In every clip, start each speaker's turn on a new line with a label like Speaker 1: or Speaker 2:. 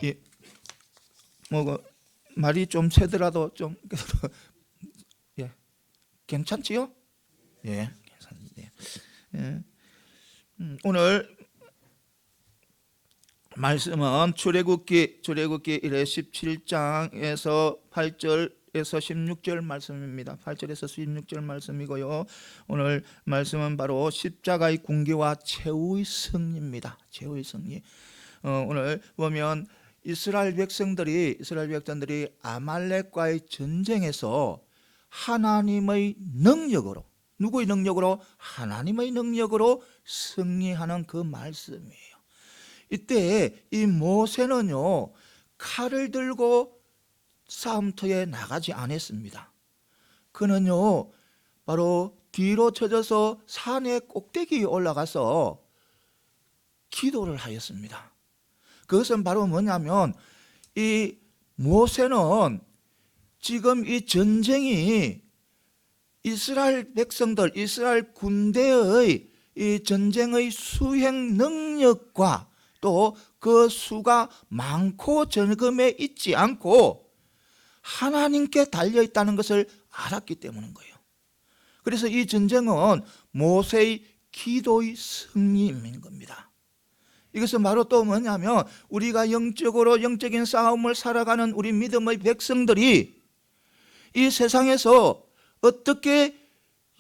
Speaker 1: 예, 뭐 말이 좀 새더라도 좀 예, 괜찮지요? 예, 괜찮은데. 예. 오늘 말씀은 출애굽기 1회 17장에서 8절에서 16절 말씀입니다. 8절에서 16절 말씀이고요. 오늘 말씀은 바로 십자가의 군계와 최후의 승리입니다. 최후의 승리. 오늘 보면 이스라엘 백성들이 아말렉과의 전쟁에서 하나님의 능력으로, 누구의 능력으로? 하나님의 능력으로 승리하는 그 말씀이에요. 이때 이 모세는요, 칼을 들고 싸움터에 나가지 않았습니다. 그는요, 바로 뒤로 쳐져서 산의 꼭대기에 올라가서 기도를 하였습니다. 그것은 바로 뭐냐면, 이 모세는 지금 이 전쟁이 이스라엘 백성들, 이스라엘 군대의 이 전쟁의 수행 능력과 또 그 수가 많고 적음에 있지 않고 하나님께 달려있다는 것을 알았기 때문인 거예요. 그래서 이 전쟁은 모세의 기도의 승리인 겁니다. 이것은 바로 또 뭐냐면, 우리가 영적인 싸움을 살아가는 우리 믿음의 백성들이 이 세상에서 어떻게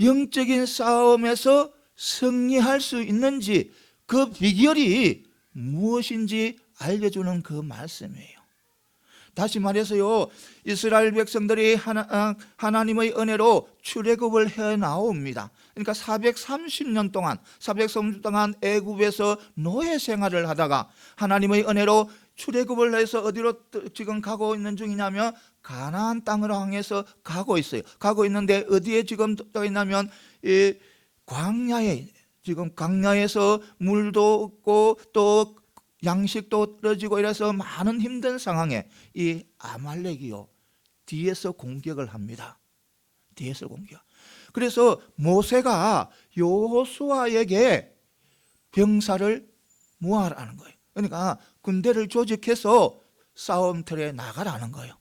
Speaker 1: 영적인 싸움에서 승리할 수 있는지, 그 비결이 무엇인지 알려주는 그 말씀이에요. 다시 말해서요, 이스라엘 백성들이 하나님의 은혜로 출애굽을 해 나옵니다. 그러니까 430년 동안 애굽에서 노예 생활을 하다가 하나님의 은혜로 출애굽을 해서 어디로 지금 가고 있는 중이냐면 가나안 땅으로 향해서 가고 있어요. 가고 있는데 어디에 지금 떠 있냐면 이 광야에, 지금 광야에서 물도 없고 또 양식도 떨어지고 이래서 많은 힘든 상황에 이 아말렉이요, 뒤에서 공격을 합니다. 뒤에서 공격. 그래서 모세가 여호수아에게 병사를 모아라는 거예요. 그러니까 군대를 조직해서 싸움터에 나가라는 거예요.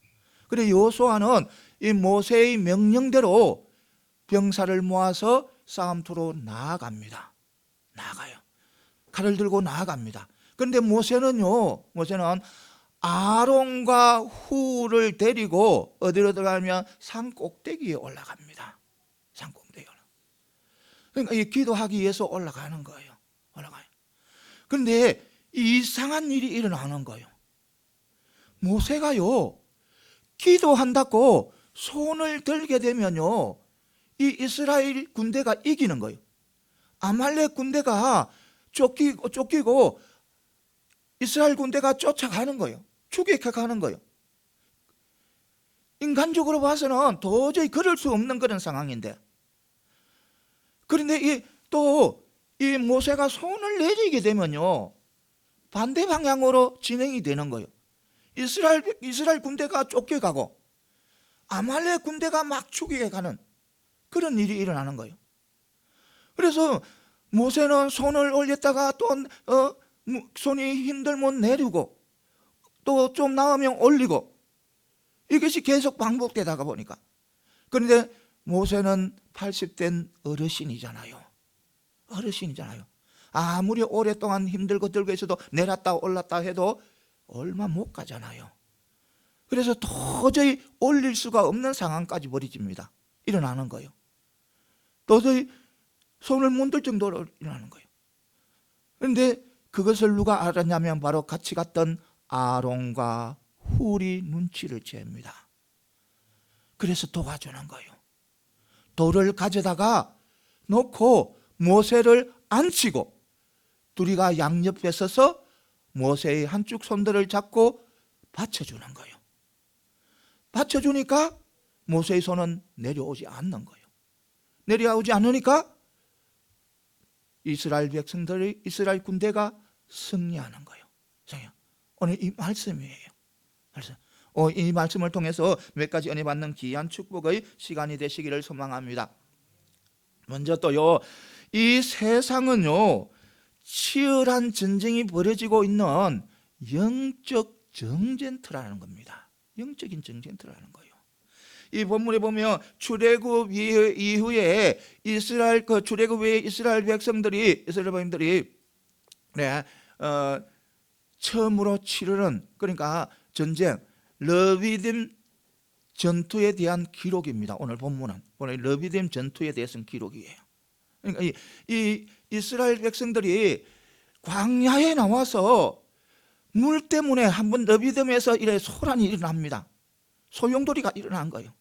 Speaker 1: 그래 여호수아는 이 모세의 명령대로 병사를 모아서 싸움터로 나아갑니다. 나가요. 칼을 들고 나아갑니다. 그런데 모세는 아론과 훌을 데리고 어디로 들어가면 산 꼭대기에 올라갑니다. 산 꼭대기에 올라가요. 그러니까 이 기도하기 위해서 올라가는 거예요. 올라가요. 그런데 이상한 일이 일어나는 거예요. 모세가요, 기도한다고 손을 들게 되면요, 이 이스라엘 군대가 이기는 거예요. 아말렉 군대가 쫓기고 이스라엘 군대가 쫓아가는 거예요. 추격해가는 거예요. 인간적으로 봐서는 도저히 그럴 수 없는 그런 상황인데, 그런데 이 모세가 손을 내리게 되면요, 반대 방향으로 진행이 되는 거예요. 이스라엘 군대가 쫓겨가고 아말렉 군대가 막 추격해가는 그런 일이 일어나는 거예요. 그래서 모세는 손을 올렸다가 또 손이 힘들면 내리고 또 좀 나오면 올리고, 이것이 계속 반복되다가 보니까, 그런데 모세는 80된 어르신이잖아요. 아무리 오랫동안 힘들고 들고 있어도 내렸다 올랐다 해도 얼마 못 가잖아요. 그래서 도저히 올릴 수가 없는 상황까지 벌어집니다. 일어나는 거예요. 도저히 손을 못 들 정도로 일어나는 거예요. 그런데 그것을 누가 알았냐면 바로 같이 갔던 아론과 훌이 눈치를 챕니다. 그래서 도와주는 거예요. 돌을 가져다가 놓고 모세를 앉히고 둘이가 양옆에 서서 모세의 한쪽 손들을 잡고 받쳐주는 거예요. 받쳐주니까 모세의 손은 내려오지 않는 거예요. 내려오지 않으니까 이스라엘 군대가 승리하는 거예요. 오늘 이 말씀이에요. 이 말씀을 통해서 몇 가지 은혜 받는 귀한 축복의 시간이 되시기를 소망합니다. 먼저 또요, 이 세상은요, 치열한 전쟁이 벌어지고 있는 영적 정전투라는 겁니다. 영적인 정전투라는 거예요. 이 본문에 보면 출애굽 이후에 이스라엘 출애굽 후에 이스라엘 백성들이 처음으로 치르는, 그러니까 전쟁, 르비딤 전투에 대한 기록입니다. 오늘 본문은 르비딤 전투에 대해서는 기록이에요. 그러니까 이 이스라엘 백성들이 광야에 나와서 물 때문에 한번 르비딤에서 이래 소란이 일어납니다. 소용돌이가 일어난 거예요.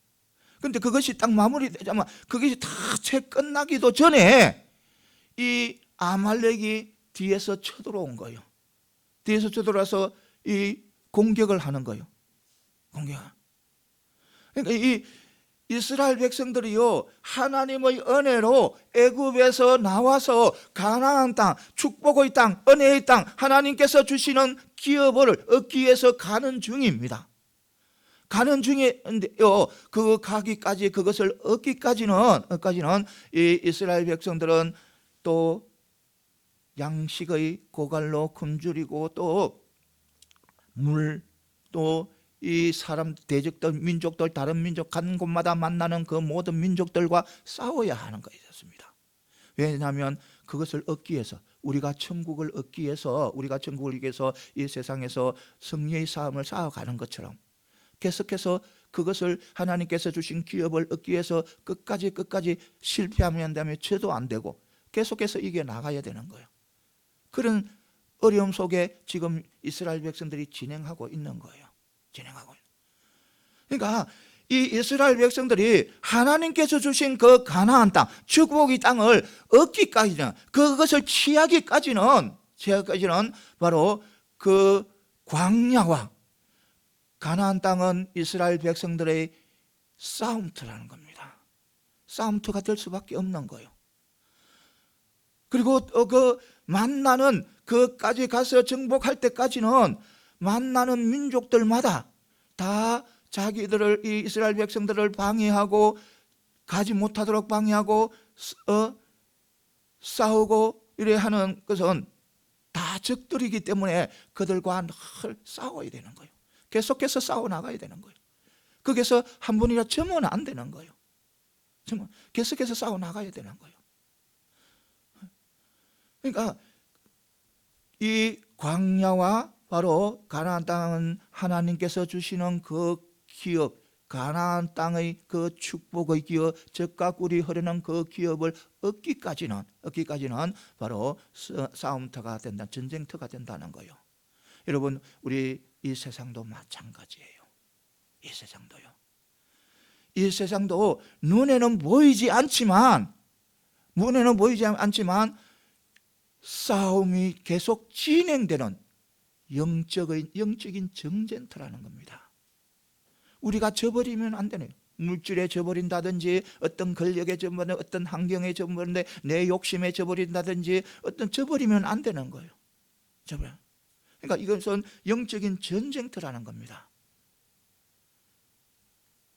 Speaker 1: 그런데 그것이 딱 마무리되자면 그것이 다 채 끝나기도 전에 이 아말렉이 뒤에서 쳐들어온 거예요. 뒤에서 쳐들어와서 이 공격을 하는 거예요. 그러니까 이 이스라엘 백성들이요, 하나님의 은혜로 애굽에서 나와서 가나안 땅, 축복의 땅, 은혜의 땅, 하나님께서 주시는 기업을 얻기 위해서 가는 중입니다. 가는 중인데요, 그 가기까지, 그것을 얻기까지는 이 이스라엘 백성들은 또 양식의 고갈로 굶주리고 또 물, 또 이 사람, 대적들, 민족들, 다른 민족 가는 곳마다 만나는 그 모든 민족들과 싸워야 하는 것이었습니다. 왜냐하면 그것을 얻기 위해서, 우리가 천국을 얻기 위해서, 이 세상에서 승리의 싸움을 싸워가는 것처럼 계속해서 그것을 하나님께서 주신 기업을 얻기 위해서 끝까지 실패하면 안 되면 죄도 안 되고 계속해서 이겨나가야 되는 거예요. 그런 어려움 속에 지금 이스라엘 백성들이 진행하고 있는 거예요. 그러니까 이 이스라엘 백성들이 하나님께서 주신 그 가나안 땅, 축복의 땅을 얻기까지는, 그것을 취하기까지는 바로 그 광야와 가나안 땅은 이스라엘 백성들의 싸움터라는 겁니다. 싸움터가 될 수밖에 없는 거예요. 그리고 그 만나는, 그까지 가서 정복할 때까지는 만나는 민족들마다 다 자기들을, 이 이스라엘 백성들을 방해하고 가지 못하도록 방해하고 싸우고 이래 하는 것은 다 적들이기 때문에 그들과 늘 싸워야 되는 거예요. 계속해서 싸워나가야 되는 거예요. 거기서 한 번이라 점은 안 되는 거예요. 계속해서 싸워나가야 되는 거예요. 그러니까 이 광야와 바로 가나안 땅은 하나님께서 주시는 그 기업, 가나안 땅의 그 축복의 기업, 젖과 꿀이 흐르는 그 기업을 얻기까지는 바로 싸움터가 된다, 전쟁터가 된다는 거예요. 여러분, 우리 이 세상도 마찬가지예요. 이 세상도 눈에는 보이지 않지만 싸움이 계속 진행되는 영적인 정전터라는 겁니다. 우리가 져버리면 안 되네요. 물질에 져버린다든지, 어떤 권력에 져버린다든지, 어떤 환경에 져버린다든지, 내 욕심에 져버린다든지, 져버리면 안 되는 거예요. 그러니까 이것은 영적인 전쟁터라는 겁니다.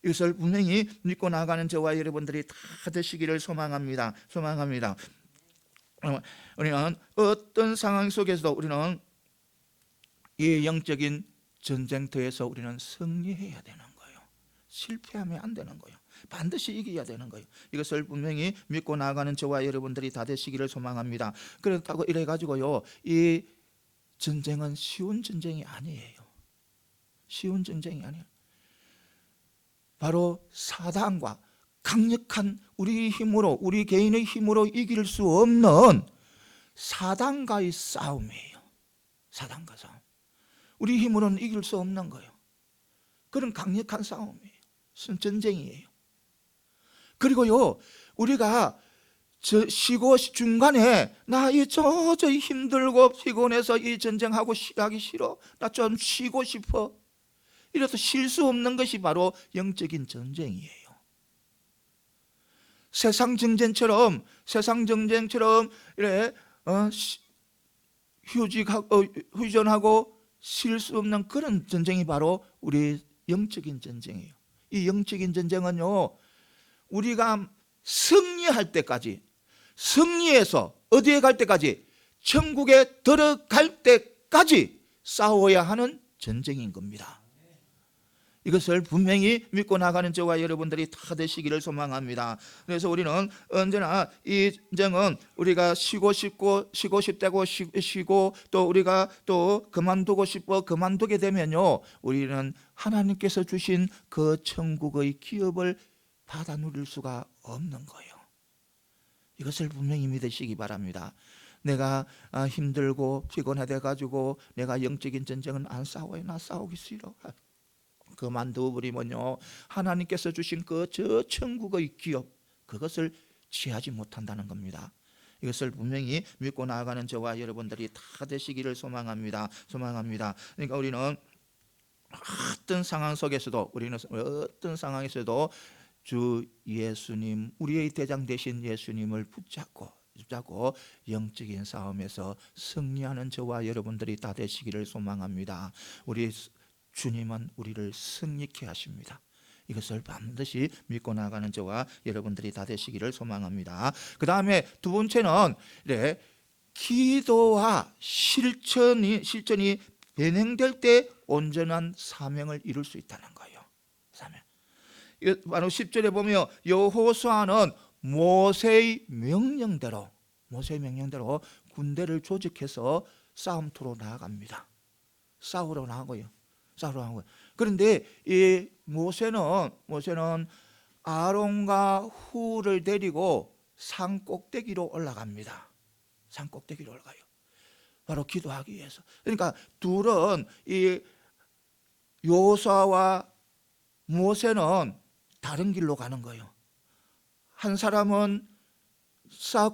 Speaker 1: 이것을 분명히 믿고 나가는 저와 여러분들이 다 되시기를 소망합니다. 우리는 어떤 상황 속에서도 우리는 이 영적인 전쟁터에서 우리는 승리해야 되는 거예요. 실패하면 안 되는 거예요. 반드시 이겨야 되는 거예요. 이것을 분명히 믿고 나가는 저와 여러분들이 다 되시기를 소망합니다. 그렇다고 이래가지고요, 이 전쟁은 쉬운 전쟁이 아니에요. 바로 사단과 강력한 우리 개인의 힘으로 이길 수 없는 사단과의 싸움이에요. 사단과 싸움. 우리 힘으로는 이길 수 없는 거예요. 그런 강력한 싸움이에요. 전쟁이에요. 그리고요, 우리가 쉬고 중간에 나 이 도저히 힘들고 피곤해서 이 전쟁하고 하기 싫어, 나 좀 쉬고 싶어, 이래서 쉴 수 없는 것이 바로 영적인 전쟁이에요. 세상 전쟁처럼 이래 휴전하고 쉴 수 없는 그런 전쟁이 바로 우리 영적인 전쟁이에요. 이 영적인 전쟁은요, 우리가 승리할 때까지, 승리해서 어디에 갈 때까지, 천국에 들어갈 때까지 싸워야 하는 전쟁인 겁니다. 이것을 분명히 믿고 나가는 저와 여러분들이 다 되시기를 소망합니다. 그래서 우리는 언제나 이 전쟁은 우리가 쉬고 싶다고 쉬고 또 우리가 또 그만두고 싶어 그만두게 되면요, 우리는 하나님께서 주신 그 천국의 기업을 받아 누릴 수가 없는 거예요. 이것을 분명히 믿으시기 바랍니다. 내가 힘들고 피곤해 가지고 내가 영적인 전쟁은 안 싸워요. 나 싸우기 싫어. 그만두어 버리면요, 하나님께서 주신 그 저 천국의 기업, 그것을 취하지 못한다는 겁니다. 이것을 분명히 믿고 나아가는 저와 여러분들이 다 되시기를 소망합니다. 그러니까 우리는 어떤 상황 속에서도, 우리는 어떤 상황에서도 주 예수님, 우리의 대장 되신 예수님을 붙잡고 영적인 싸움에서 승리하는 저와 여러분들이 다 되시기를 소망합니다. 우리 주님은 우리를 승리케 하십니다. 이것을 반드시 믿고 나가는 저와 여러분들이 다 되시기를 소망합니다. 그 다음에 두 번째는 기도와 실천이 변형될 때 온전한 사명을 이룰 수 있다는 거예요. 사명. 바로 10절에 보면 여호수아는 모세의 명령대로 군대를 조직해서 싸움터로 나아갑니다. 싸우러 나가고요. 그런데 이 모세는 아론과 훌을 데리고 산 꼭대기로 올라갑니다. 산 꼭대기로 올라가요. 바로 기도하기 위해서. 그러니까 둘은, 이 여호수아와 모세는 다른 길로 가는 거예요. 한 사람은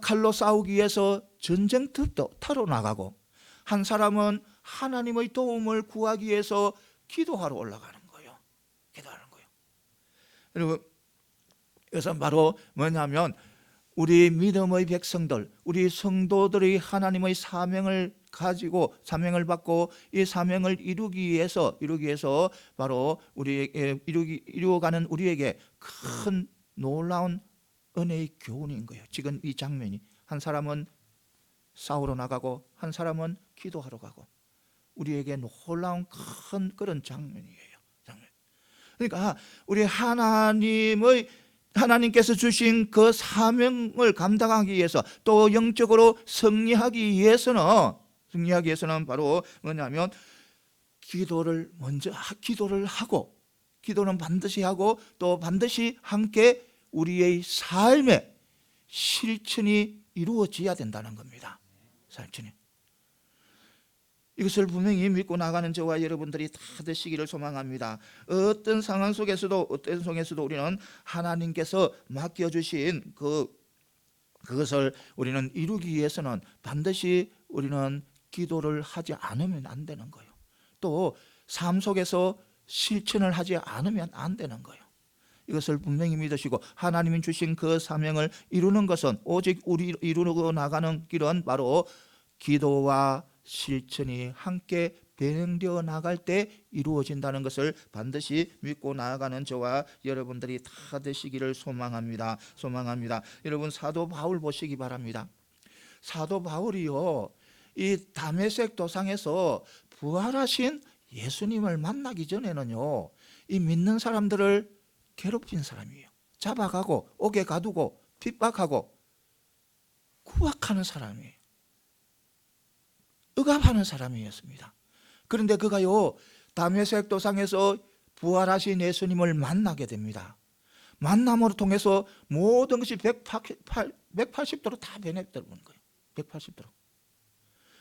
Speaker 1: 칼로 싸우기 위해서 전쟁터로 나가고, 한 사람은 하나님의 도움을 구하기 위해서 기도하러 올라가는 거예요. 그리고 이것은 바로 뭐냐면, 우리 믿음의 백성들, 우리 성도들이 하나님의 사명을 받고 이 사명을 이루기 위해서 바로 우리에게 이루어가는 우리에게 큰 놀라운 은혜의 교훈인 거예요. 지금 이 장면이, 한 사람은 싸우러 나가고 한 사람은 기도하러 가고, 우리에게 놀라운 큰 그런 장면이에요. 그러니까 우리 하나님께서 주신 그 사명을 감당하기 위해서, 또 영적으로 승리하기 위해서는 바로 뭐냐면, 기도를 하고, 기도는 반드시 하고, 또 반드시 함께 우리의 삶의 실천이 이루어져야 된다는 겁니다. 실천이. 이것을 분명히 믿고 나가는 저와 여러분들이 다 되시기를 소망합니다. 어떤 상황 속에서도 우리는 하나님께서 맡겨주신 그것을 우리는 이루기 위해서는 반드시 우리는 기도를 하지 않으면 안 되는 거예요. 또 삶 속에서 실천을 하지 않으면 안 되는 거예요. 이것을 분명히 믿으시고, 하나님이 주신 그 사명을 이루는 것은, 오직 우리 이루고 나가는 길은 바로 기도와 실천이 함께 변형되어 나갈 때 이루어진다는 것을 반드시 믿고 나아가는 저와 여러분들이 다 되시기를 소망합니다. 여러분, 사도 바울 보시기 바랍니다. 사도 바울이요, 이 다메섹 도상에서 부활하신 예수님을 만나기 전에는요, 이 믿는 사람들을 괴롭힌 사람이에요. 잡아가고 옥에 가두고 핍박하고 구박하는 사람이에요. 억압하는 사람이었습니다. 그런데 그가요, 다메섹 도상에서 부활하신 예수님을 만나게 됩니다. 만남으로 통해서 모든 것이 180도로 다 변해버린 거예요. 180도로.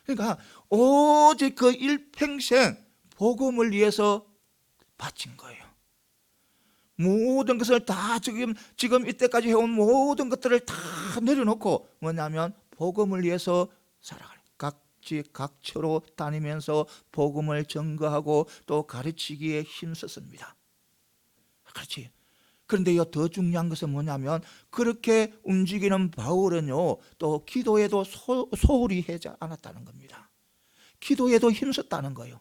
Speaker 1: 그러니까 오직 그 일평생 복음을 위해서 바친 거예요. 모든 것을 다 지금 이때까지 해온 모든 것들을 다 내려놓고 뭐냐면 복음을 위해서 살아가는, 각처로 다니면서 복음을 전거하고 또 가르치기에 힘썼습니다. 그렇지. 그런데요, 더 중요한 것은 뭐냐면, 그렇게 움직이는 바울은요, 또 기도에도 소홀히 하지 않았다는 겁니다. 기도에도 힘썼다는 거예요.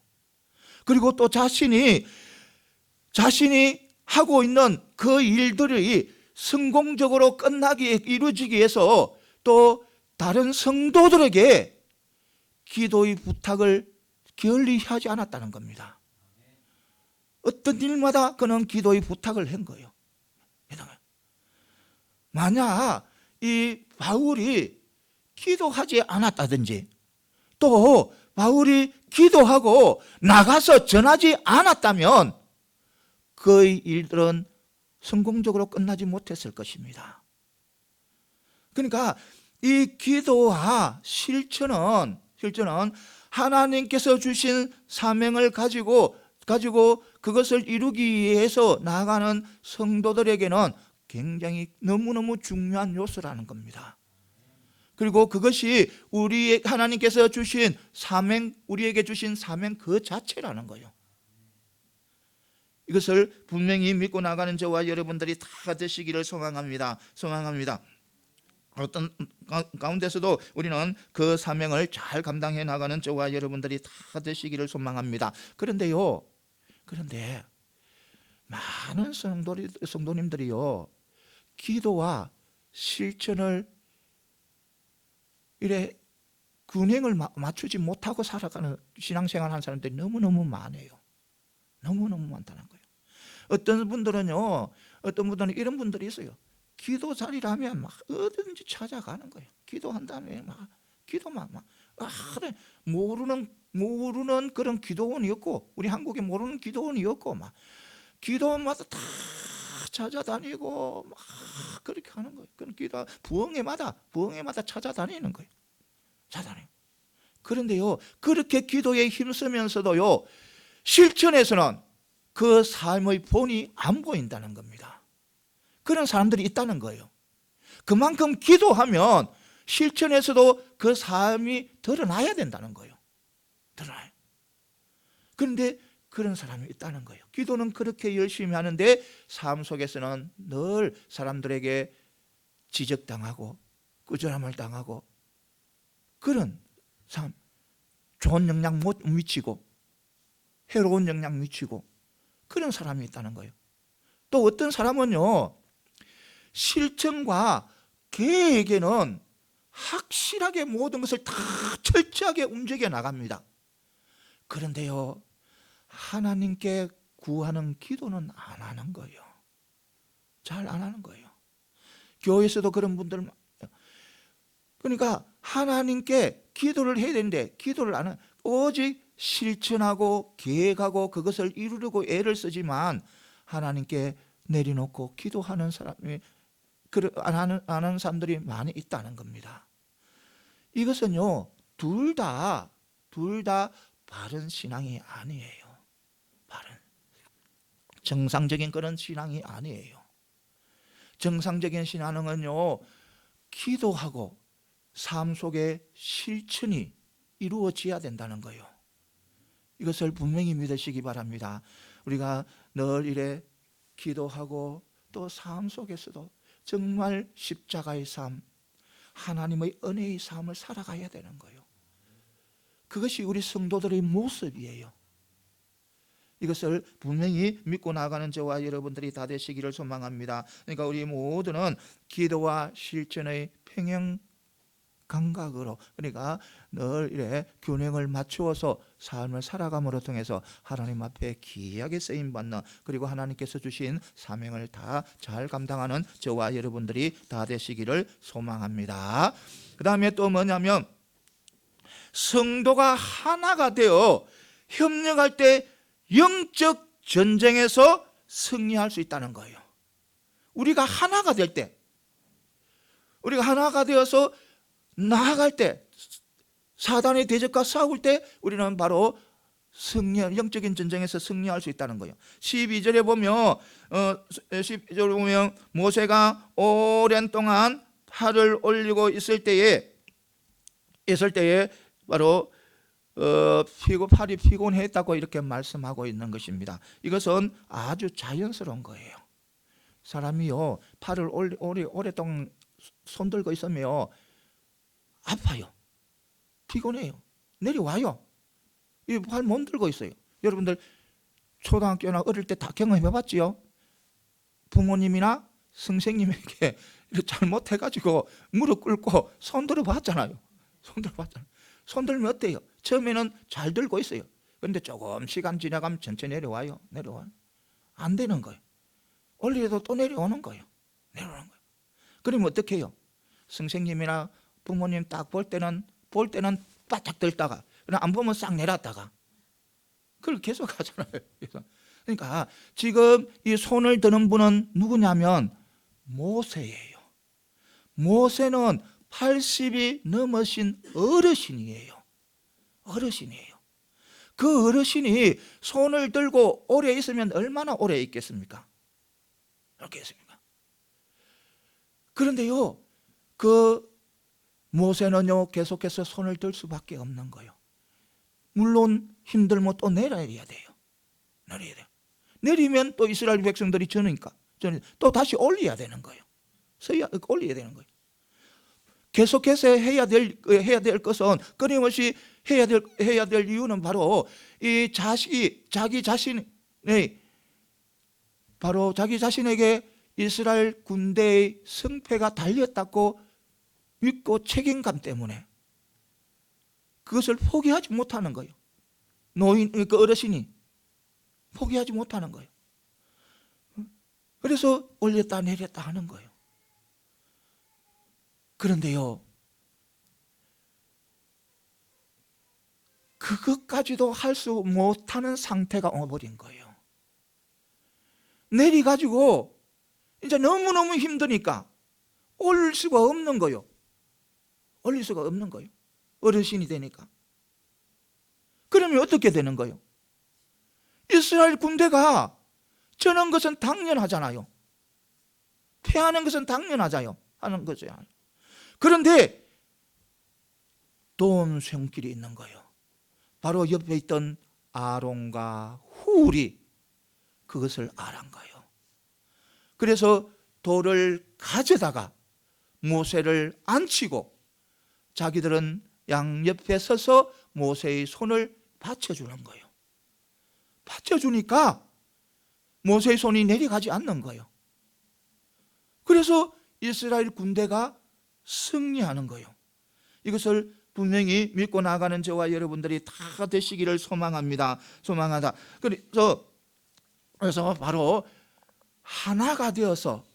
Speaker 1: 그리고 또 자신이 하고 있는 그 일들이 성공적으로 이루어지기 위해서 또 다른 성도들에게 기도의 부탁을 게을리 하지 않았다는 겁니다. 어떤 일마다 그는 기도의 부탁을 한 거예요. 만약 이 바울이 기도하지 않았다든지 또 바울이 기도하고 나가서 전하지 않았다면 그의 일들은 성공적으로 끝나지 못했을 것입니다. 그러니까 이 기도와 실천은 하나님께서 주신 사명을 가지고 그것을 이루기 위해서 나아가는 성도들에게는 굉장히 너무너무 중요한 요소라는 겁니다. 그리고 그것이 하나님께서 주신 사명, 우리에게 주신 사명 그 자체라는 거예요. 이것을 분명히 믿고 나가는 저와 여러분들이 다 되시기를 소망합니다. 어떤 가운데서도 우리는 그 사명을 잘 감당해 나가는 저와 여러분들이 다 되시기를 소망합니다. 그런데 많은 성도님들이요, 기도와 실천을 이래 균형을 맞추지 못하고 살아가는 신앙생활 하는 사람들이 너무너무 많아요. 너무너무 많다는 거예요. 어떤 분들은 이런 분들이 있어요. 기도 자리라면 막 어딘지 찾아가는 거예요. 기도한다면 모르는 그런 기도원이었고, 우리 한국에 모르는 기도원이었고, 막 기도원마다 다 찾아다니고 막 그렇게 하는 거예요. 그런 기도 부흥회마다 찾아다니는 거예요. 그런데요, 그렇게 기도에 힘쓰면서도요, 실천에서는 그 삶의 본이 안 보인다는 겁니다. 그런 사람들이 있다는 거예요. 그만큼 기도하면 실천에서도 그 삶이 드러나야 된다는 거예요. 드러나요. 그런데 그런 사람이 있다는 거예요. 기도는 그렇게 열심히 하는데 삶 속에서는 늘 사람들에게 지적당하고 꾸준함을 당하고 그런 삶, 좋은 영향 못 미치고 해로운 영향 미치고 그런 사람이 있다는 거예요. 또 어떤 사람은요, 실천과 계획에는 확실하게 모든 것을 다 철저하게 움직여 나갑니다. 그런데요, 하나님께 구하는 기도는 안 하는 거예요. 잘 안 하는 거예요. 교회에서도 그런 분들 많아요. 그러니까 하나님께 기도를 해야 되는데 기도를 안 해요. 오직 실천하고 계획하고 그것을 이루려고 애를 쓰지만 하나님께 내려놓고 기도하는 사람이 안 하는 사람들이 많이 있다는 겁니다. 이것은요, 둘 다 바른 신앙이 아니에요. 정상적인 그런 신앙이 아니에요. 정상적인 신앙은요, 기도하고 삶 속에 실천이 이루어져야 된다는 거예요. 이것을 분명히 믿으시기 바랍니다. 우리가 늘 이래 기도하고 또 삶 속에서도 정말 십자가의 삶, 하나님의 은혜의 삶을 살아가야 되는 거예요. 그것이 우리 성도들의 모습이에요. 이것을 분명히 믿고 나가는 저와 여러분들이 다 되시기를 소망합니다. 그러니까 우리 모두는 기도와 실천의 평행 감각으로, 그러니까 늘 이래 균형을 맞추어서 삶을 살아감으로 통해서 하나님 앞에 귀하게 쓰임받는, 그리고 하나님께서 주신 사명을 다 잘 감당하는 저와 여러분들이 다 되시기를 소망합니다. 그 다음에 또 뭐냐면, 성도가 하나가 되어 협력할 때 영적 전쟁에서 승리할 수 있다는 거예요. 우리가 하나가 될 때, 우리가 하나가 되어서 나아갈 때, 사단의 대적과 싸울 때 우리는 바로 영적인 전쟁에서 승리할 수 있다는 거예요. 12절에 보면 모세가 오랜 동안 팔을 올리고 있을 때에 바로 팔이 피곤했다고 이렇게 말씀하고 있는 것입니다. 이것은 아주 자연스러운 거예요. 사람이요, 팔을 오랫동안 손들고 있으면 아파요. 피곤해요. 내려와요. 이 팔 못 들고 있어요. 여러분들 초등학교나 어릴 때 다 경험해 봤지요? 부모님이나 선생님에게 잘못해가지고 무릎 꿇고 손 들어 봤잖아요. 손 들면 어때요? 처음에는 잘 들고 있어요. 그런데 조금 시간 지나가면 천천히 내려와요. 안 되는 거예요. 올리려도 또 내려오는 거예요. 내려오는 거예요. 그러면 어떻게 해요? 선생님이나 부모님 딱 볼 때는 바짝 들다가 안 보면 싹 내렸다가 그걸 계속 하잖아요. 그러니까 지금 이 손을 드는 분은 누구냐면 모세예요. 모세는 80이 넘으신 어르신이에요. 어르신이에요. 그 어르신이 손을 들고 오래 있으면 얼마나 오래 있겠습니까? 그렇게 있습니까? 그런데요, 그 모세는요 계속해서 손을 들 수밖에 없는 거예요. 물론 힘들면 또 내려야 돼요. 내려야 돼요. 내리면 또 이스라엘 백성들이 저니까 또 다시 올려야 되는 거예요. 올려야 되는 거예요. 계속해서 해야 될 것은 끊임없이 해야 될 이유는 바로 이 자기 자신에게 이스라엘 군대의 승패가 달렸다고 믿고 책임감 때문에 그것을 포기하지 못하는 거예요. 그 어르신이 포기하지 못하는 거예요. 그래서 올렸다 내렸다 하는 거예요. 그런데요, 그것까지도 할 수 못하는 상태가 와버린 거예요. 내려가지고 이제 너무너무 힘드니까 올릴 수가 없는 거예요. 올릴 수가 없는 거예요. 어르신이 되니까. 그러면 어떻게 되는 거예요? 이스라엘 군대가 저는 것은 당연하잖아요. 패하는 것은 당연하잖아요. 하는 거죠. 그런데 도움 손길이 있는 거예요. 바로 옆에 있던 아론과 훌이 그것을 알은 거예요. 그래서 돌을 가져다가 모세를 앉히고 자기들은 양옆에 서서 모세의 손을 받쳐주는 거예요. 받쳐주니까 모세의 손이 내려가지 않는 거예요. 그래서 이스라엘 군대가 승리하는 거예요. 이것을 분명히 믿고 나가는 저와 여러분들이 다 되시기를 소망합니다. 소망하다. 그래서 바로 하나가 되어서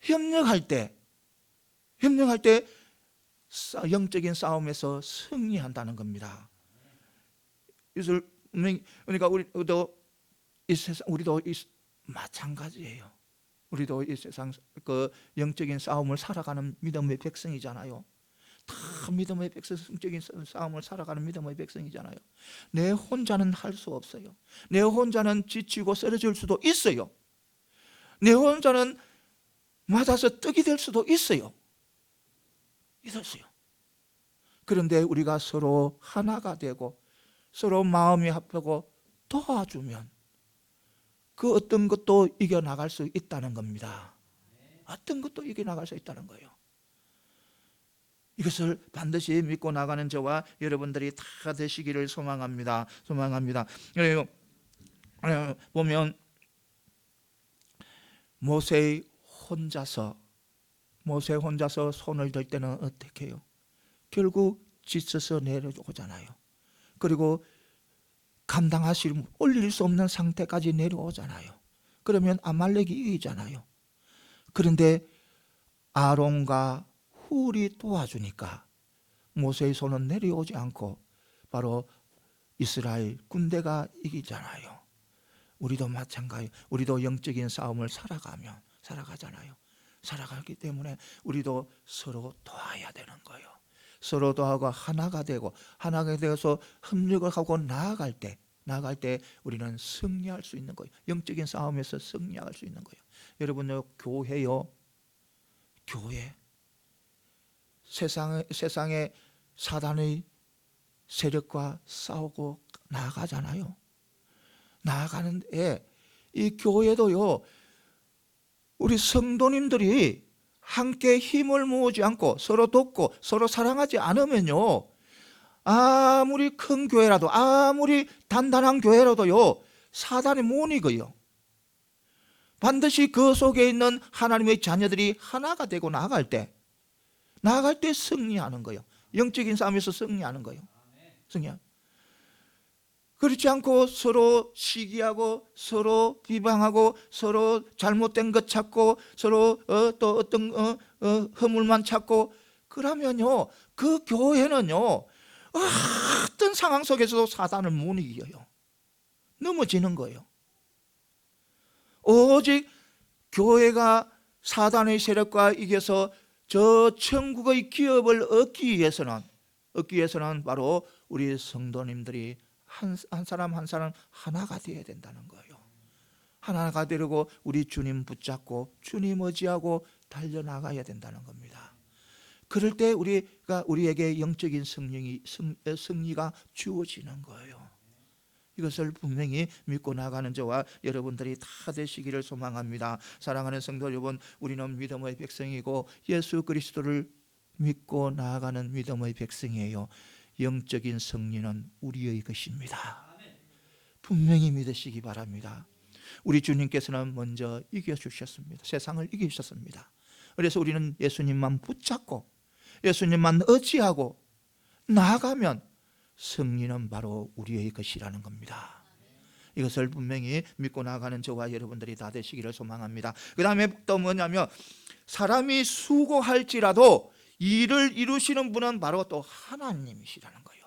Speaker 1: 협력할 때 영적인 싸움에서 승리한다는 겁니다. 이것을 그러니까 우리도 마찬가지예요. 우리도 이 세상 그 영적인 싸움을 살아가는 믿음의 백성이잖아요. 다 믿음의 백성, 성적인 싸움을 살아가는 믿음의 백성이잖아요. 내 혼자는 할 수 없어요. 내 혼자는 지치고 쓰러질 수도 있어요. 내 혼자는 맞아서 떡이 될 수도 있어요. 있었어요. 그런데 우리가 서로 하나가 되고 서로 마음이 합하고 도와주면 그 어떤 것도 이겨나갈 수 있다는 겁니다. 어떤 것도 이겨나갈 수 있다는 거예요. 이것을 반드시 믿고 나가는 저와 여러분들이 다 되시기를 소망합니다. 소망합니다. 보면 모세 혼자서 손을 들 때는 어떻게 해요? 결국 지쳐서 내려오잖아요. 그리고 올릴 수 없는 상태까지 내려오잖아요. 그러면 아말렉이 이기잖아요. 그런데 아론과 훌이 도와주니까 모세의 손은 내려오지 않고 바로 이스라엘 군대가 이기잖아요. 우리도 마찬가지. 우리도 영적인 싸움을 살아가잖아요. 살아가기 때문에 우리도 서로 도와야 되는 거예요. 서로 도와고 하나가 되어서 협력을 하고 나아갈 때 우리는 승리할 수 있는 거예요. 영적인 싸움에서 승리할 수 있는 거예요. 여러분요, 교회 세상의 사단의 세력과 싸우고 나아가잖아요. 나아가는데 이 교회도요, 우리 성도님들이 함께 힘을 모으지 않고 서로 돕고 서로 사랑하지 않으면요, 아무리 큰 교회라도 아무리 단단한 교회라도요 사단이 못 이겨요. 반드시 그 속에 있는 하나님의 자녀들이 하나가 되고 나아갈 때 승리하는 거예요. 영적인 싸움에서 승리하는 거예요. 그렇지 않고 서로 시기하고 서로 비방하고 서로 잘못된 것 찾고 서로 또 어떤 허물만 찾고 그러면요 그 교회는요 어떤 상황 속에서도 사단을 못 이겨요. 넘어지는 거예요. 오직 교회가 사단의 세력과 이겨서 저 천국의 기업을 얻기 위해서는 바로 우리 성도님들이 한 사람 한 사람 하나가 되어야 된다는 거예요. 하나가 되려고 우리 주님 붙잡고 주님 의지하고 달려나가야 된다는 겁니다. 그럴 때 우리에게 영적인 승리가 주어지는 거예요. 이것을 분명히 믿고 나가는 저와 여러분들이 다 되시기를 소망합니다. 사랑하는 성도 여러분, 우리는 믿음의 백성이고 예수 그리스도를 믿고 나아가는 믿음의 백성이에요. 영적인 승리는 우리의 것입니다. 분명히 믿으시기 바랍니다. 우리 주님께서는 먼저 이겨주셨습니다. 세상을 이기셨습니다. 그래서 우리는 예수님만 붙잡고 예수님만 의지하고 나아가면 승리는 바로 우리의 것이라는 겁니다. 이것을 분명히 믿고 나가는 저와 여러분들이 다 되시기를 소망합니다. 그 다음에 또 뭐냐면 사람이 수고할지라도 일을 이루시는 분은 바로 또 하나님이시라는 거예요.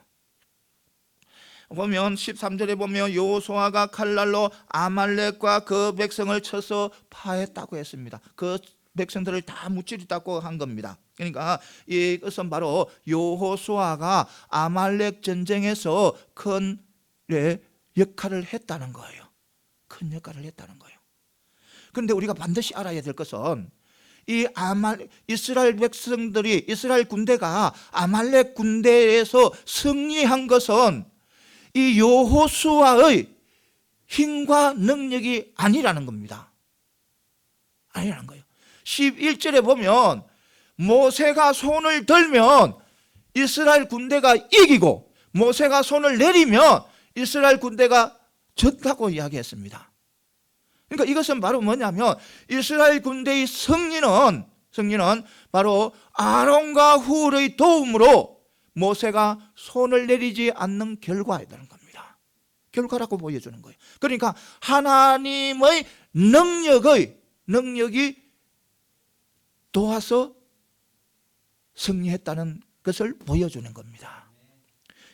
Speaker 1: 보면 13절에 보면 여호수아가 칼날로 아말렉과 그 백성을 쳐서 파했다고 했습니다. 그 백성들을 다 무찌르다고 한 겁니다. 그러니까 이것은 바로 여호수아가 아말렉 전쟁에서 큰 역할을 했다는 거예요. 큰 역할을 했다는 거예요. 그런데 우리가 반드시 알아야 될 것은 이 이스라엘 백성들이 이스라엘 군대가 아말렉 군대에서 승리한 것은 이 여호수아의 힘과 능력이 아니라는 겁니다. 아니라는 거예요. 11절에 보면 모세가 손을 들면 이스라엘 군대가 이기고 모세가 손을 내리면 이스라엘 군대가 졌다고 이야기했습니다. 그러니까 이것은 바로 뭐냐면 이스라엘 군대의 승리는 바로 아론과 훌의 도움으로 모세가 손을 내리지 않는 결과이라는 겁니다. 결과라고 보여주는 거예요. 그러니까 하나님의 능력이 도와서 승리했다는 것을 보여주는 겁니다.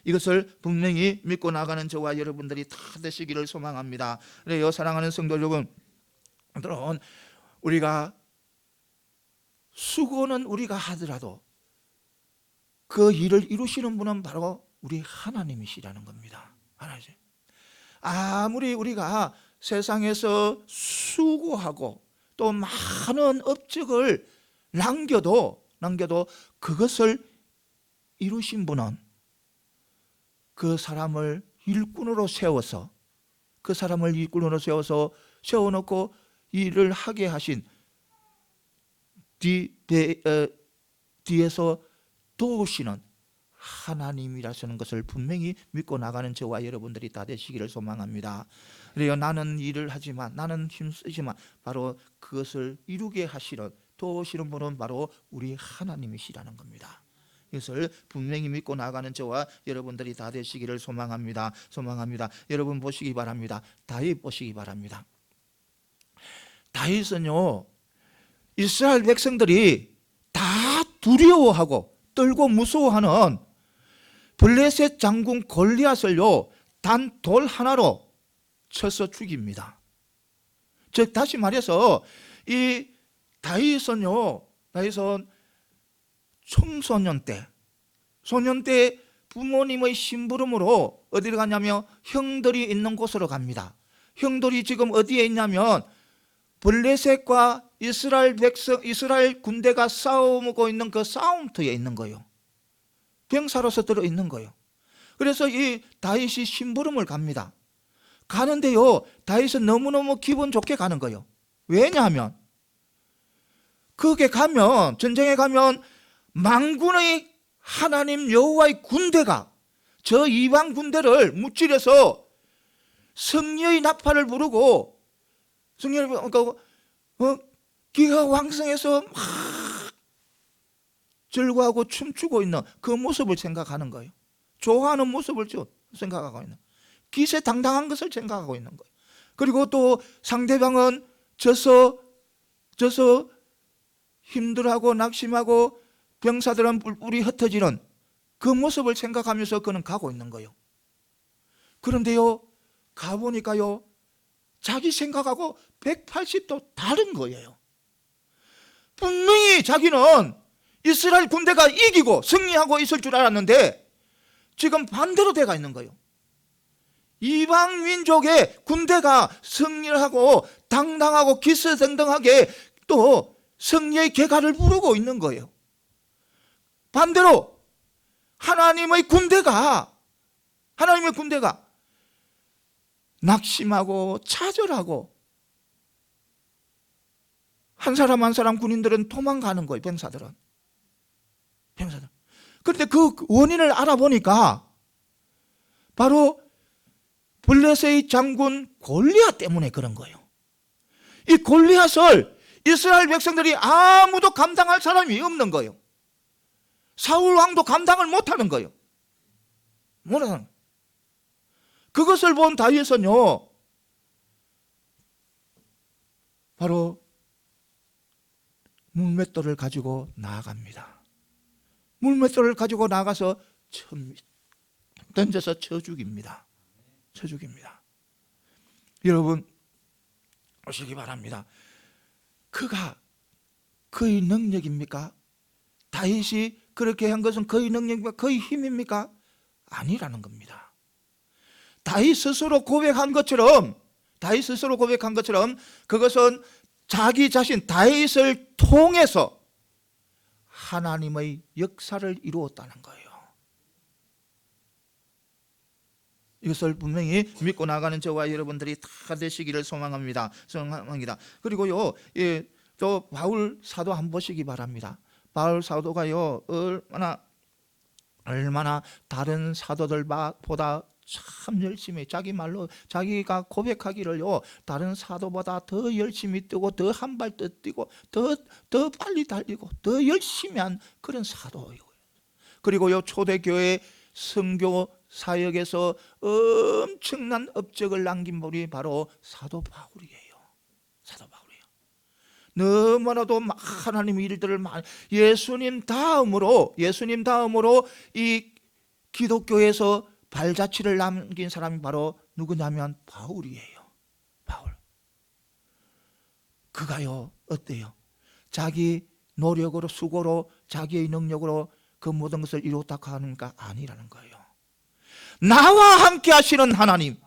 Speaker 1: 이것을 분명히 믿고 나가는 저와 여러분들이 다 되시기를 소망합니다. 그래요, 사랑하는 성도 여러분, 우리가 수고는 우리가 하더라도 그 일을 이루시는 분은 바로 우리 하나님이시라는 겁니다. 하나님. 아무리 우리가 세상에서 수고하고 또 많은 업적을 남겨도 그것을 이루신 분은 그 사람을 일꾼으로 세워서 세워놓고 일을 하게 하신 뒤에서 도우시는 하나님이라는 것을 분명히 믿고 나가는 저와 여러분들이 다 되시기를 소망합니다. 그래요, 나는 일을 하지만 나는 힘쓰지만 바로 그것을 이루게 하시는 도우시는 분은 바로 우리 하나님이시라는 겁니다. 이것을 분명히 믿고 나가는 저와 여러분들이 다 되시기를 소망합니다. 여러분 보시기 바랍니다. 다윗 보시기 바랍니다. 다윗은요, 이스라엘 백성들이 다 두려워하고 떨고 무서워하는 블레셋 장군 골리앗을요 단 돌 하나로 쳐서 죽입니다. 즉 다시 말해서 이 다윗은 소년 때 부모님의 심부름으로 어디를 가냐면 형들이 있는 곳으로 갑니다. 형들이 지금 어디에 있냐면 블레셋과 이스라엘 군대가 싸우고 있는 그 싸움터에 있는 거예요. 병사로서 들어 있는 거예요. 그래서 이 다윗이 심부름을 갑니다. 가는데요, 다윗은 너무너무 기분 좋게 가는 거예요. 왜냐하면 전쟁에 가면 만군의 하나님 여호와의 군대가 저 이방 군대를 무찌려서 승리의 나팔을 부르고 기가 왕성해서 막 즐거워하고 춤추고 있는 그 모습을 생각하는 거예요. 좋아하는 모습을 생각하고 있는. 기세당당한 것을 생각하고 있는 거예요. 그리고 또 상대방은 져서 힘들어하고 낙심하고 병사들은 뿔뿔이 흩어지는 그 모습을 생각하면서 그는 가고 있는 거예요. 그런데요, 가보니까요, 자기 생각하고 180도 다른 거예요. 분명히 자기는 이스라엘 군대가 이기고 승리하고 있을 줄 알았는데 지금 반대로 돼가 있는 거예요. 이방 민족의 군대가 승리를 하고 당당하고 기세등등하게 또 승리의 개가를 부르고 있는 거예요. 반대로 하나님의 군대가 낙심하고 차절하고 한 사람 한 사람 군인들은 도망가는 거예요. 병사들은. 그런데 그 원인을 알아보니까 바로 블레셋의 장군 골리앗 때문에 그런 거예요. 이 골리앗을 이스라엘 백성들이 아무도 감당할 사람이 없는 거예요. 사울 왕도 감당을 못하는 거예요. 못하는. 그것을 본 다윗은요, 바로 물맷돌을 가지고 나아갑니다. 물맷돌을 가지고 나가서 던져서 쳐 죽입니다. 여러분 보시기 바랍니다. 그가 그의 능력입니까? 다윗이 그렇게 한 것은 그의 능력입니까? 그의 힘입니까? 아니라는 겁니다. 다윗 스스로 고백한 것처럼 그것은 자기 자신 다윗을 통해서 하나님의 역사를 이루었다는 거예요. 이것을 분명히 믿고 나가는 저와 여러분들이 다 되시기를 소망합니다. 그리고요, 또 바울 사도 한번 보시기 바랍니다. 바울 사도가요, 얼마나 다른 사도들보다 참 열심히, 자기 말로 자기가 고백하기를요, 다른 사도보다 더 열심히 뛰고 더 한 발 더 뛰고 더 빨리 달리고 더 열심히 한 그런 사도예요. 그리고요, 초대교회 선교 사역에서 엄청난 업적을 남긴 분이 바로 사도 바울이에요. 너무나도 하나님의 일들을 예수님 다음으로 이 기독교에서 발자취를 남긴 사람이 바로 누구냐면 바울이에요. 바울. 그가요, 어때요? 자기 노력으로, 수고로, 자기의 능력으로 그 모든 것을 이루었다고 하는가? 아니라는 거예요. 나와 함께 하시는 하나님,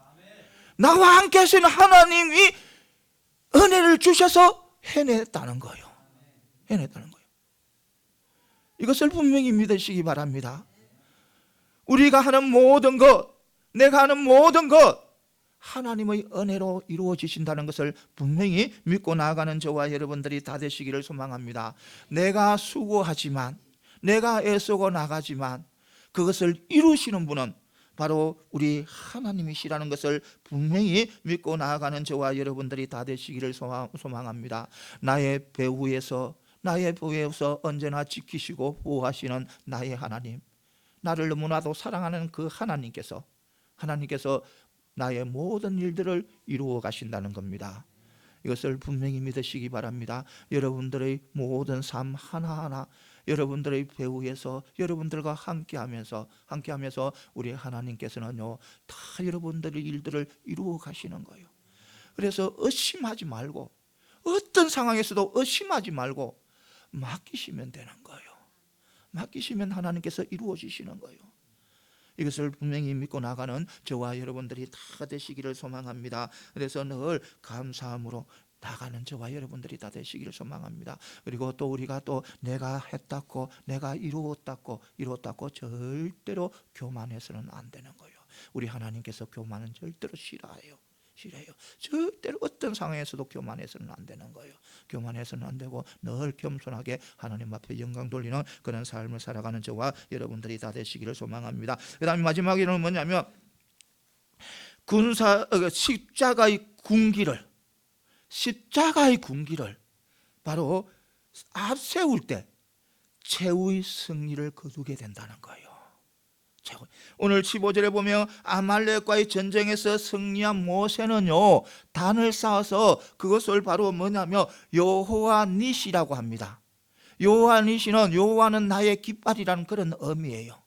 Speaker 1: 나와 함께 하시는 하나님이 은혜를 주셔서 해냈다는 거예요. 이것을 분명히 믿으시기 바랍니다. 우리가 하는 모든 것, 내가 하는 모든 것, 하나님의 은혜로 이루어지신다는 것을 분명히 믿고 나아가는 저와 여러분들이 다 되시기를 소망합니다. 내가 수고하지만, 내가 애쓰고 나가지만 그것을 이루시는 분은 바로 우리 하나님이시라는 것을 분명히 믿고 나아가는 저와 여러분들이 다 되시기를 소망합니다. 나의 배후에서 언제나 지키시고 보호하시는 나의 하나님, 나를 너무나도 사랑하는 그 하나님께서 나의 모든 일들을 이루어 가신다는 겁니다. 이것을 분명히 믿으시기 바랍니다. 여러분들의 모든 삶 하나하나 여러분들의 배후에서 여러분들과 함께하면서 우리 하나님께서는요, 다 여러분들의 일들을 이루어 가시는 거예요. 그래서 의심하지 말고, 어떤 상황에서도 의심하지 말고 맡기시면 되는 거예요. 맡기시면 하나님께서 이루어 주시는 거예요. 이것을 분명히 믿고 나가는 저와 여러분들이 다 되시기를 소망합니다. 그래서 늘 감사함으로 나가는 저와 여러분들이 다 되시기를 소망합니다. 그리고 또 우리가 또 내가 했다고, 내가 이루었다고 절대로 교만해서는 안 되는 거예요. 우리 하나님께서 교만은 절대로 싫어해요. 절대로 어떤 상황에서도 교만해서는 안 되는 거예요. 교만해서는 안 되고 늘 겸손하게 하나님 앞에 영광 돌리는 그런 삶을 살아가는 저와 여러분들이 다 되시기를 소망합니다. 그 다음에 마지막에는 뭐냐면 십자가의 군기를 바로 앞세울 때 최후의 승리를 거두게 된다는 거예요. 최고. 오늘 15절에 보면 아말렉과의 전쟁에서 승리한 모세는요, 단을 쌓아서 그것을 바로 뭐냐면 여호와 니시라고 합니다. 여호와 니시는 여호와는 나의 깃발이라는 그런 의미예요.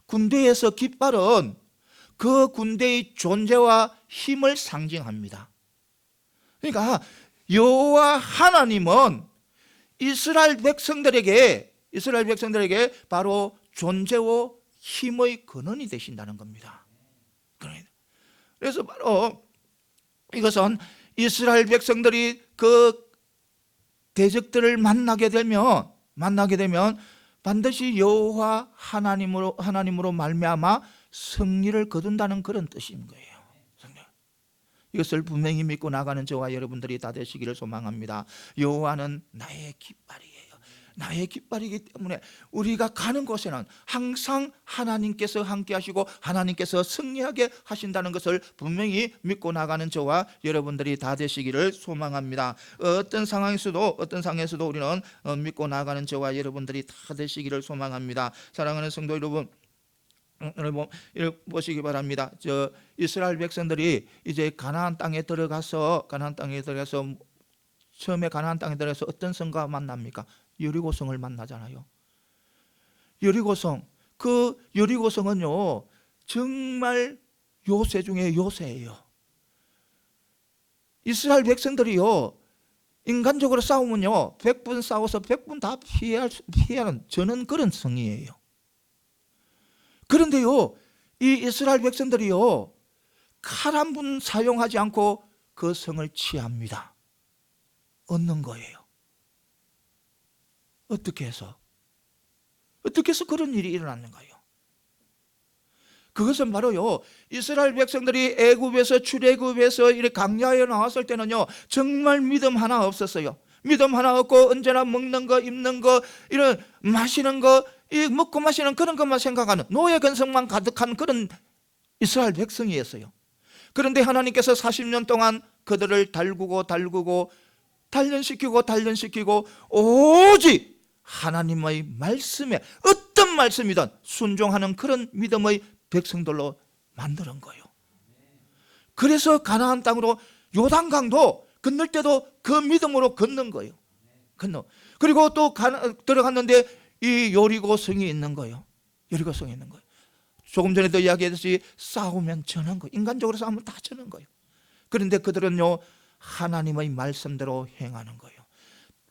Speaker 1: 군대에서 깃발은 그 군대의 존재와 힘을 상징합니다. 그러니까 여호와 하나님은 이스라엘 백성들에게 바로 존재와 힘의 근원이 되신다는 겁니다. 그래서 바로 이것은 이스라엘 백성들이 그 대적들을 만나게 되면 반드시 여호와 하나님으로 말미암아 승리를 거둔다는 그런 뜻인 거예요. 이것을 분명히 믿고 나가는 저와 여러분들이 다 되시기를 소망합니다. 여호와는 나의 깃발이에요. 나의 깃발이기 때문에 우리가 가는 곳에는 항상 하나님께서 함께 하시고 하나님께서 승리하게 하신다는 것을 분명히 믿고 나가는 저와 여러분들이 다 되시기를 소망합니다. 어떤 상황에서도 우리는 믿고 나가는 저와 여러분들이 다 되시기를 소망합니다. 사랑하는 성도 여러분, 보시기 바랍니다. 이스라엘 백성들이 이제 가나안 땅에 들어가서 처음에 가나안 땅에 들어가서 어떤 성과 만납니까? 여리고성을 만나잖아요. 여리고성, 그 여리고성은요 정말 요새 중에 요새예요. 이스라엘 백성들이요 인간적으로 싸우면요 100분 싸워서 100분 다 피하는 저는 그런 성이에요. 그런데요 이 이스라엘 백성들이요 칼 한 분 사용하지 않고 그 성을 취합니다. 얻는 거예요. 어떻게 해서 그런 일이 일어났는가요? 그것은 바로요 이스라엘 백성들이 애굽에서 출애굽에서 이렇게 광야에 나왔을 때는요 정말 믿음 하나 없었어요. 믿음 하나 없고 언제나 먹는 거 입는 거 이런 마시는 거 이 먹고 마시는 그런 것만 생각하는 노예 근성만 가득한 그런 이스라엘 백성이었어요. 그런데 하나님께서 40년 동안 그들을 달구고 단련시키고 오직 하나님의 말씀에 어떤 말씀이든 순종하는 그런 믿음의 백성들로 만드는 거예요. 그래서 가나안 땅으로 요단강도 건널 때도 그 믿음으로 걷는 거예요. 그리고 또 들어갔는데 이 여리고성이 있는 거예요. 조금 전에도 이야기했듯이 싸우면 져는 거예요. 인간적으로 싸우면 다 져는 거예요. 그런데 그들은요 하나님의 말씀대로 행하는 거예요.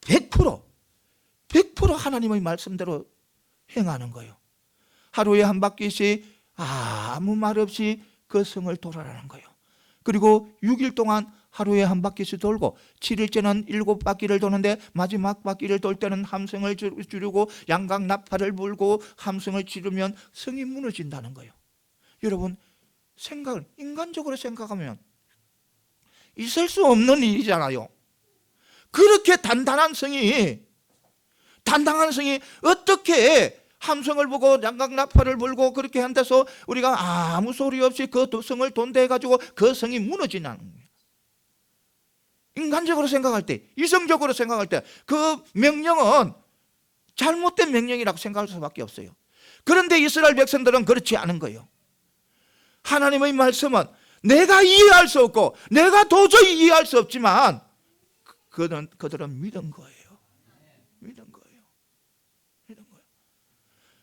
Speaker 1: 100% 하나님의 말씀대로 행하는 거예요. 하루에 한 바퀴씩 아무 말 없이 그 성을 돌아라는 거예요. 그리고 6일 동안 하루에 한 바퀴씩 돌고 7일째는 7바퀴를 도는데 마지막 바퀴를 돌 때는 함성을 지르고 양각 나팔을 불고 함성을 지르면 성이 무너진다는 거예요. 여러분 인간적으로 생각하면 있을 수 없는 일이잖아요. 그렇게 단단한 성이 어떻게 함성을 보고 양각 나팔을 불고 그렇게 한다서 우리가 아무 소리 없이 그 성을 돈대가지고 그 성이 무너지냐는 거예요. 인간적으로 생각할 때, 이성적으로 생각할 때 그 명령은 잘못된 명령이라고 생각할 수밖에 없어요. 그런데 이스라엘 백성들은 그렇지 않은 거예요. 하나님의 말씀은 내가 이해할 수 없고 내가 도저히 이해할 수 없지만 그들은 믿은 거예요.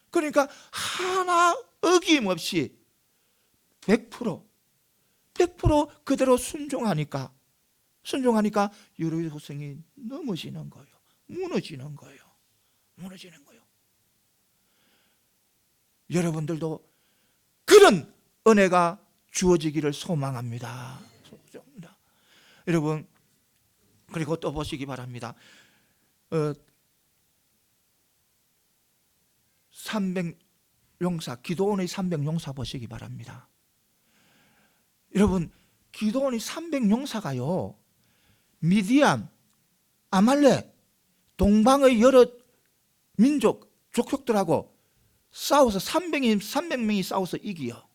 Speaker 1: 그러니까 하나 어김없이 100% 그대로 순종하니까 여리고성이 무너지는 거예요. 여러분들도 그런 은혜가 주어지기를 소망합니다. 여러분 그리고 또 보시기 바랍니다. 300용사 기드온의 300용사 보시기 바랍니다. 여러분 기드온의 300용사가요 미디안, 아말렉, 동방의 여러 민족, 족속들하고 싸워서 300명이 싸워서 이기요.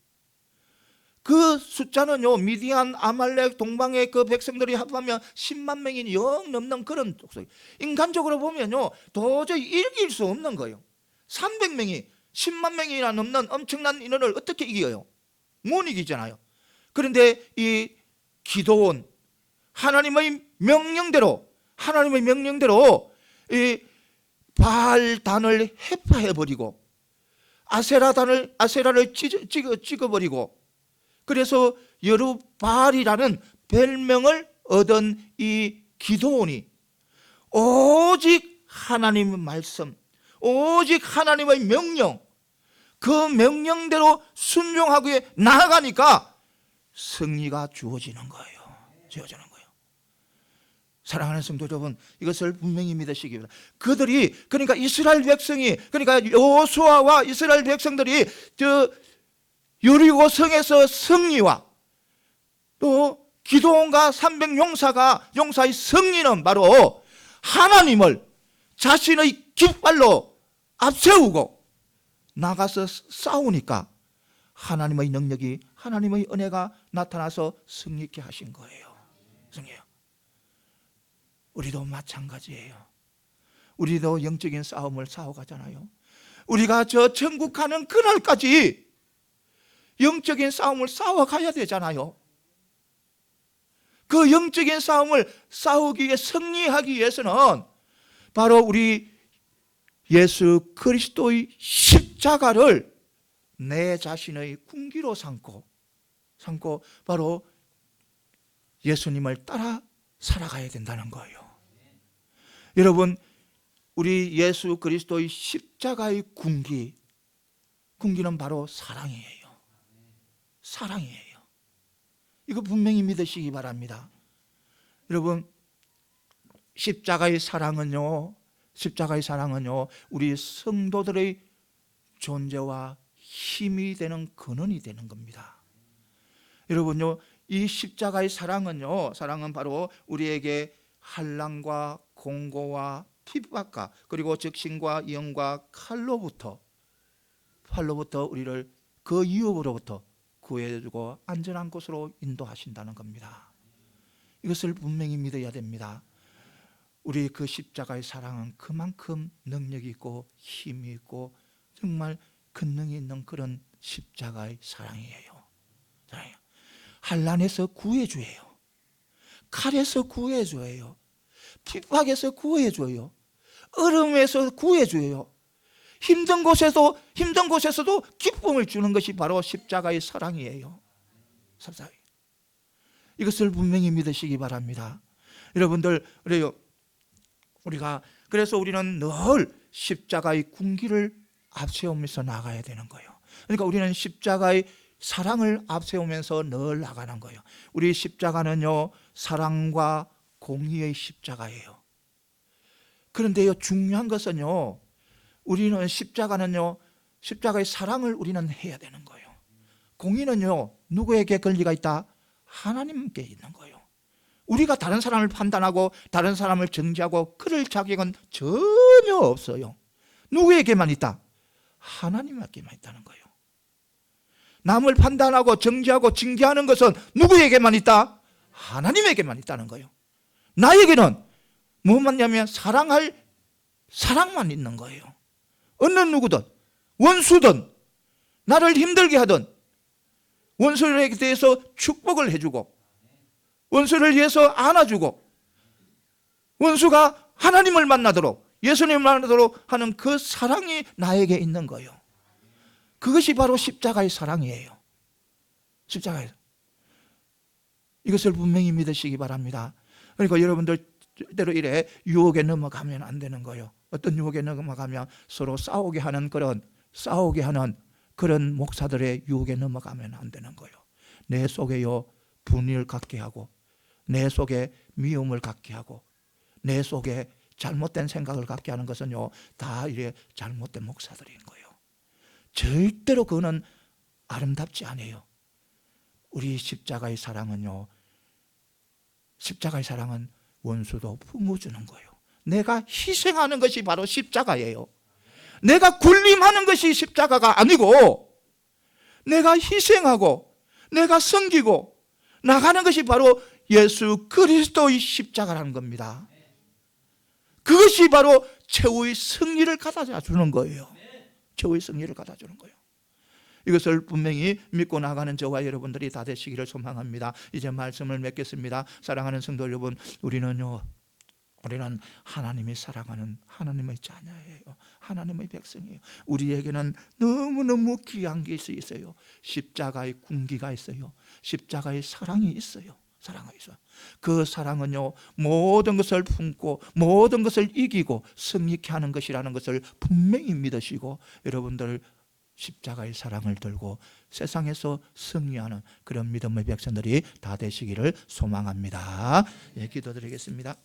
Speaker 1: 그 숫자는요 미디안, 아말렉, 동방의 그 백성들이 합하면 10만 명이 영 넘는 그런 족속. 인간적으로 보면요 도저히 이길 수 없는 거예요. 300명이 10만 명이나 넘는 엄청난 인원을 어떻게 이겨요? 못 이기잖아요. 그런데 이 기도원, 하나님의 명령대로 이 바알단을 해파해버리고 아세라를 찍어버리고, 그래서 여루바알이라는 별명을 얻은 이 기도원이 오직 하나님의 말씀, 오직 하나님의 명령, 그 명령대로 순종하고 나아가니까 승리가 주어지는 거예요. 사랑하는 성도 여러분, 이것을 분명히 믿으시기 바랍니다. 그러니까 이스라엘 백성이, 그러니까 여호수아와 이스라엘 백성들이 저 여리고 성에서 승리와 또 기드온과 300용사의 승리는 바로 하나님을 자신의 깃발로 앞세우고 나가서 싸우니까 하나님의 능력이, 하나님의 은혜가 나타나서 승리케 하신 거예요. 우리도 마찬가지예요. 우리도 영적인 싸움을 싸워가잖아요. 우리가 저 천국 가는 그날까지 영적인 싸움을 싸워가야 되잖아요. 그 영적인 싸움을 싸우기 위해, 승리하기 위해서는 바로 우리 예수 그리스도의 십자가를 내 자신의 군기로 삼고 바로 예수님을 따라 살아가야 된다는 거예요. 여러분, 우리 예수 그리스도의 십자가의 군기는 바로 사랑이에요. 이거 분명히 믿으시기 바랍니다. 여러분, 십자가의 사랑은요, 우리 성도들의 존재와 힘이 되는 근원이 되는 겁니다. 여러분요, 이 십자가의 사랑은 바로 우리에게 환난과 공고와 핍박과 그리고 적신과 영과 칼로부터 우리를 그 유혹으로부터 구해주고 안전한 곳으로 인도하신다는 겁니다. 이것을 분명히 믿어야 됩니다. 우리 그 십자가의 사랑은 그만큼 능력이 있고 힘이 있고 정말 권능이 있는 그런 십자가의 사랑이에요. 환난에서 구해줘요. 칼에서 구해줘요. 핍박에서 구해줘요. 얼음에서 구해줘요. 힘든 곳에서도 기쁨을 주는 것이 바로 십자가의 사랑이에요. 이것을 분명히 믿으시기 바랍니다. 여러분들, 그래서 우리는 늘 십자가의 군기를 앞세우면서 나가야 되는 거예요. 그러니까 우리는 십자가의 사랑을 앞세우면서 늘 나가는 거예요. 우리 십자가는요, 사랑과 공의의 십자가예요. 그런데요, 중요한 것은요, 우리는 십자가의 사랑을 우리는 해야 되는 거예요. 공의는요, 누구에게 권리가 있다? 하나님께 있는 거예요. 우리가 다른 사람을 판단하고 다른 사람을 정죄하고 그럴 자격은 전혀 없어요. 누구에게만 있다? 하나님에게만 있다는 거예요. 남을 판단하고 정죄하고 징계하는 것은 누구에게만 있다? 하나님에게만 있다는 거예요. 나에게는 무엇만냐면 사랑할 사랑만 있는 거예요. 어느 누구든, 원수든, 나를 힘들게 하든 원수에게 대해서 축복을 해주고 원수를 위해서 안아주고 원수가 하나님을 만나도록, 예수님을 만나도록 하는 그 사랑이 나에게 있는 거예요. 그것이 바로 십자가의 사랑이에요. 십자가에서 이것을 분명히 믿으시기 바랍니다. 그러니까 여러분들 때로 이래 유혹에 넘어가면 안 되는 거예요. 어떤 유혹에 넘어가면 서로 싸우게 하는 그런 목사들의 유혹에 넘어가면 안 되는 거예요. 내 속에요 분을 갖게 하고 내 속에 미움을 갖게 하고 내 속에 잘못된 생각을 갖게 하는 것은요 다 이래 잘못된 목사들인 거예요. 절대로 그거는 아름답지 않아요. 우리 십자가의 사랑은 원수도 품어주는 거예요. 내가 희생하는 것이 바로 십자가예요. 내가 군림하는 것이 십자가가 아니고 내가 희생하고 내가 섬기고 나가는 것이 바로 예수 그리스도의 십자가라는 겁니다. 그것이 바로 최후의 승리를 가져다 주는 거예요. 최후의 승리를 갖다 주는 거예요. 이것을 분명히 믿고 나가는 저와 여러분들이 다 되시기를 소망합니다. 이제 말씀을 맺겠습니다. 사랑하는 성도 여러분, 우리는 하나님이 사랑하는 하나님의 자녀예요. 하나님의 백성이에요. 우리에게는 너무너무 귀한 게 있어요. 십자가의 군기가 있어요. 십자가의 사랑이 있어요. 사랑이 있어요. 그 사랑은요, 모든 것을 품고 모든 것을 이기고 승리케 하는 것이라는 것을 분명히 믿으시고, 여러분들 십자가의 사랑을 들고 세상에서 승리하는 그런 믿음의 백성들이 다 되시기를 소망합니다. 예, 기도드리겠습니다.